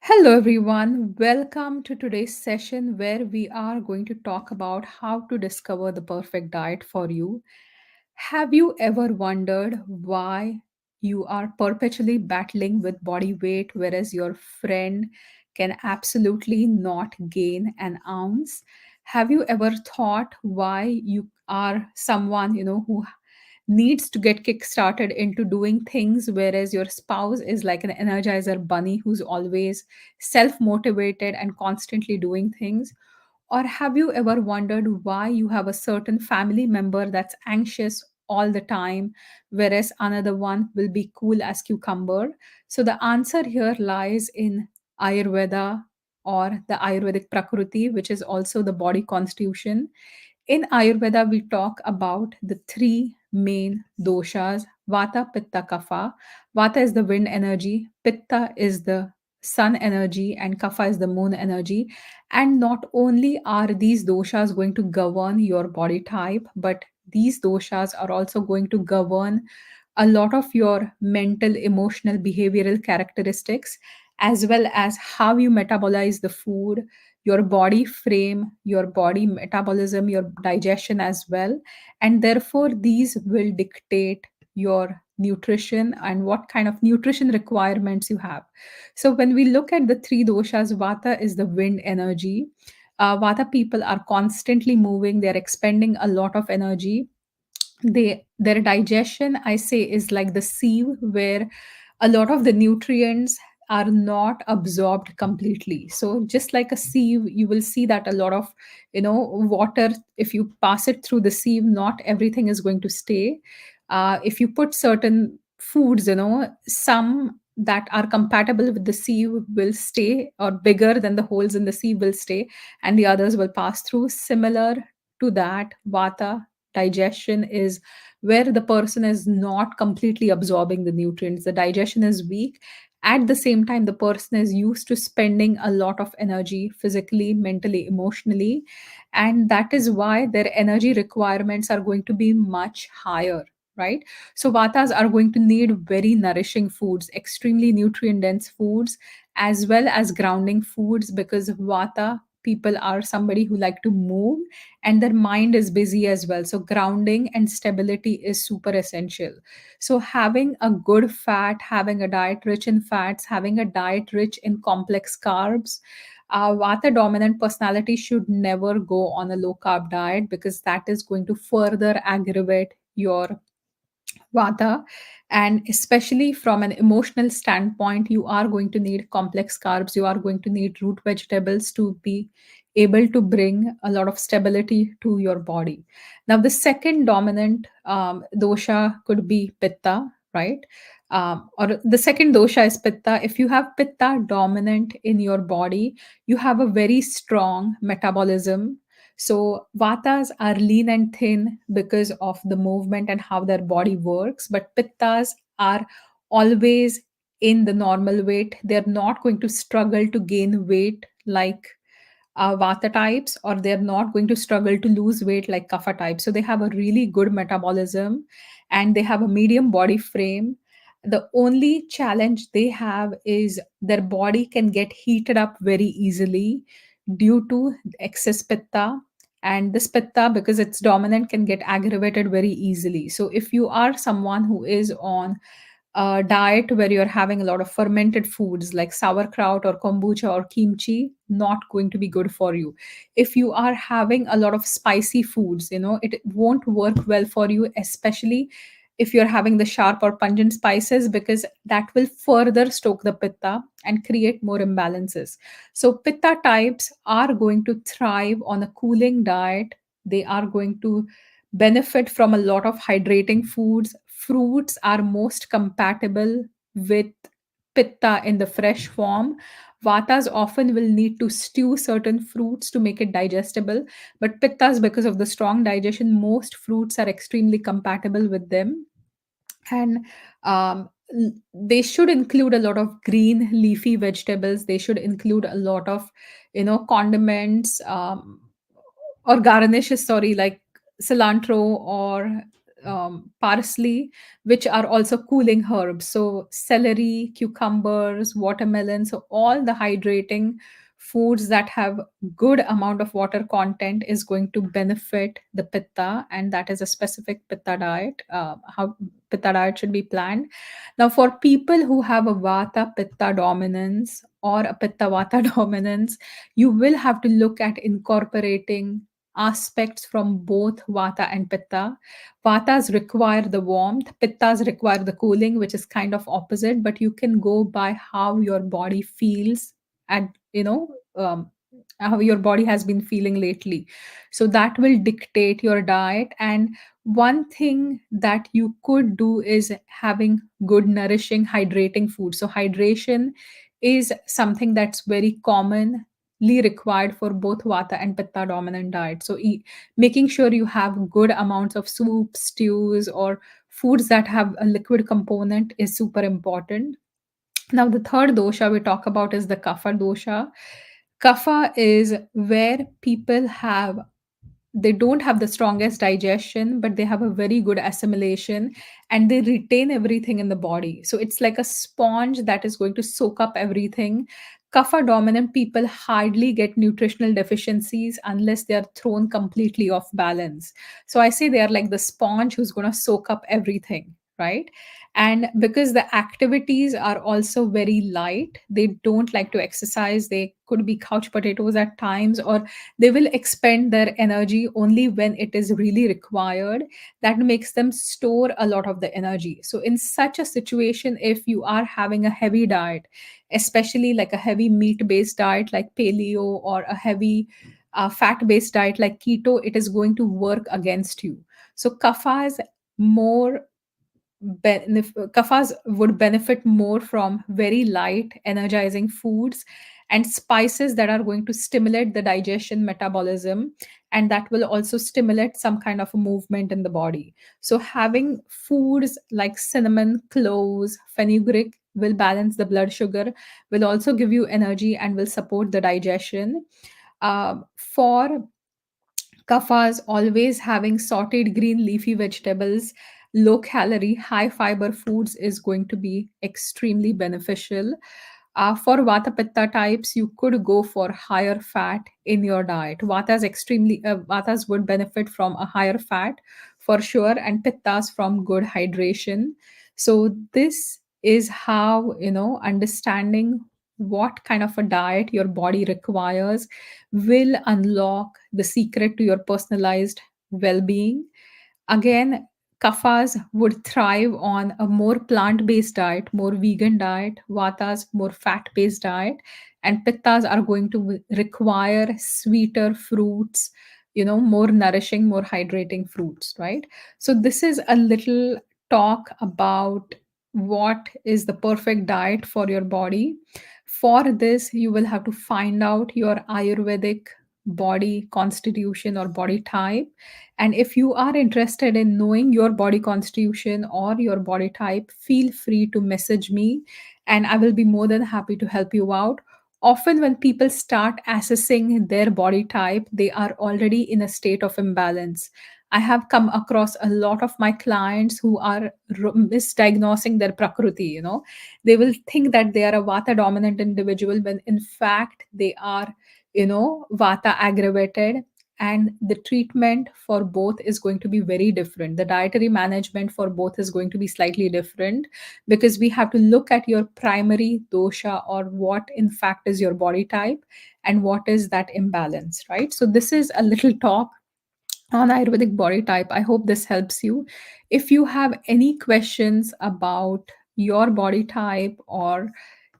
Hello, everyone. Welcome to today's session where we are going to talk about how to discover the perfect diet for you. Have you ever wondered why you are perpetually battling with body weight, whereas your friend can absolutely not gain an ounce? Have you ever thought why you are someone, who needs to get kick-started into doing things, whereas your spouse is like an energizer bunny who's always self-motivated and constantly doing things? Or have you ever wondered why you have a certain family member that's anxious all the time, whereas another one will be cool as cucumber? So the answer here lies in Ayurveda, or the Ayurvedic Prakriti, which is also the body constitution. In Ayurveda, we talk about the three main doshas: Vata, Pitta, Kapha. Vata is the wind energy, Pitta is the sun energy, and Kapha is the moon energy. And not only are these doshas going to govern your body type, but these doshas are also going to govern a lot of your mental, emotional, behavioral characteristics, as well as how you metabolize the food, your body frame, your body metabolism, your digestion as well. And therefore, these will dictate your nutrition and what kind of nutrition requirements you have. So, when we look at the three doshas, Vata is the wind energy. Vata people are constantly moving, they're expending a lot of energy. Their digestion, I say, is like the sieve where a lot of the nutrients are not absorbed completely. So just like a sieve, you will see that a lot of water, if you pass it through the sieve, not everything is going to stay. If you put certain foods, some that are compatible with the sieve will stay, or bigger than the holes in the sieve will stay, and the others will pass through. Similar to that, vata digestion is where the person is not completely absorbing the nutrients. The digestion is weak. At the same time, the person is used to spending a lot of energy physically, mentally, emotionally. And that is why their energy requirements are going to be much higher. Right. So, Vatas are going to need very nourishing foods, extremely nutrient dense foods, as well as grounding foods, because Vata people are somebody who like to move and their mind is busy as well. So grounding and stability is super essential. So having a good fat, having a diet rich in fats, having a diet rich in complex carbs. Vata dominant personality should never go on a low carb diet, because that is going to further aggravate your vata. And especially from an emotional standpoint, you are going to need complex carbs, you are going to need root vegetables to be able to bring a lot of stability to your body. Now the second dominant dosha could be pitta, right? Or the second dosha is pitta. If you have pitta dominant in your body, you have a very strong metabolism. So vatas are lean and thin because of the movement and how their body works, but pittas are always in the normal weight. They're not going to struggle to gain weight like vata types, or they're not going to struggle to lose weight like kapha types. So they have a really good metabolism and they have a medium body frame. The only challenge they have is their body can get heated up very easily due to excess pitta. And this pitta, because it's dominant, can get aggravated very easily. So if you are someone who is on a diet where you're having a lot of fermented foods like sauerkraut or kombucha or kimchi, not going to be good for you. If you are having a lot of spicy foods, it won't work well for you, especially if you're having the sharp or pungent spices, because that will further stoke the pitta and create more imbalances. So pitta types are going to thrive on a cooling diet. They are going to benefit from a lot of hydrating foods. Fruits are most compatible with pitta in the fresh form. Vatas often will need to stew certain fruits to make it digestible, but pittas, because of the strong digestion, most fruits are extremely compatible with them. And they should include a lot of green leafy vegetables. They should include a lot of condiments, or garnishes, sorry, like cilantro or parsley, which are also cooling herbs. So celery, cucumbers, watermelon, so all the hydrating foods that have good amount of water content is going to benefit the pitta, and that is a specific pitta diet. How pitta diet should be planned. Now, for people who have a vata pitta dominance or a pitta vata dominance, you will have to look at incorporating aspects from both vata and pitta. Vatas require the warmth, pittas require the cooling, which is kind of opposite, but you can go by how your body feels at, how your body has been feeling lately. So that will dictate your diet. And one thing that you could do is having good, nourishing, hydrating food. So hydration is something that's very commonly required for both vata and pitta dominant diet. So making sure you have good amounts of soup, stews, or foods that have a liquid component is super important. Now, the third dosha we talk about is the kapha dosha. Kapha is where people have, they don't have the strongest digestion, but they have a very good assimilation, and they retain everything in the body. So it's like a sponge that is going to soak up everything. Kapha dominant people hardly get nutritional deficiencies unless they are thrown completely off balance. So I say they are like the sponge who's going to soak up everything, right? And because the activities are also very light, they don't like to exercise, they could be couch potatoes at times, or they will expend their energy only when it is really required. That makes them store a lot of the energy. So in such a situation, if you are having a heavy diet, especially like a heavy meat based diet like paleo, or a heavy fat based diet like keto, it is going to work against you. So kapha is more kafas would benefit more from very light, energizing foods and spices that are going to stimulate the digestion metabolism, and that will also stimulate some kind of a movement in the body. So, having foods like cinnamon, cloves, fenugreek will balance the blood sugar, will also give you energy, and will support the digestion. For Kafas, always having sauteed green leafy vegetables, low calorie, high fiber foods is going to be extremely beneficial. For Vata Pitta types, you could go for higher fat in your diet. Vatas would benefit from a higher fat for sure, and Pittas from good hydration. So this is how, understanding what kind of a diet your body requires will unlock the secret to your personalized well-being. Again, kafas would thrive on a more plant-based diet, more vegan diet, vatas more fat-based diet, and pittas are going to require sweeter fruits, more nourishing, more hydrating fruits, right? So this is a little talk about what is the perfect diet for your body. For this, you will have to find out your Ayurvedic body constitution or body type. And if you are interested in knowing your body constitution or your body type, feel free to message me, and I will be more than happy to help you out. Often, when people start assessing their body type, they are already in a state of imbalance. I have come across a lot of my clients who are misdiagnosing their Prakriti. They will think that they are a Vata dominant individual when in fact they are, Vata aggravated, and the treatment for both is going to be very different. The dietary management for both is going to be slightly different, because we have to look at your primary dosha, or what in fact is your body type and what is that imbalance, right? So this is a little talk on Ayurvedic body type. I hope this helps you. If you have any questions about your body type or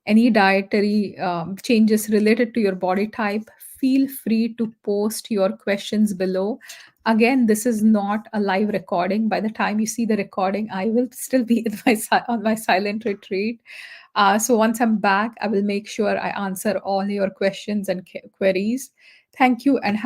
any dietary changes related to your body type, feel free to post your questions below. Again, this is not a live recording. By the time you see the recording, I will still be in on my silent retreat. So once I'm back, I will make sure I answer all your questions and queries. Thank you, and have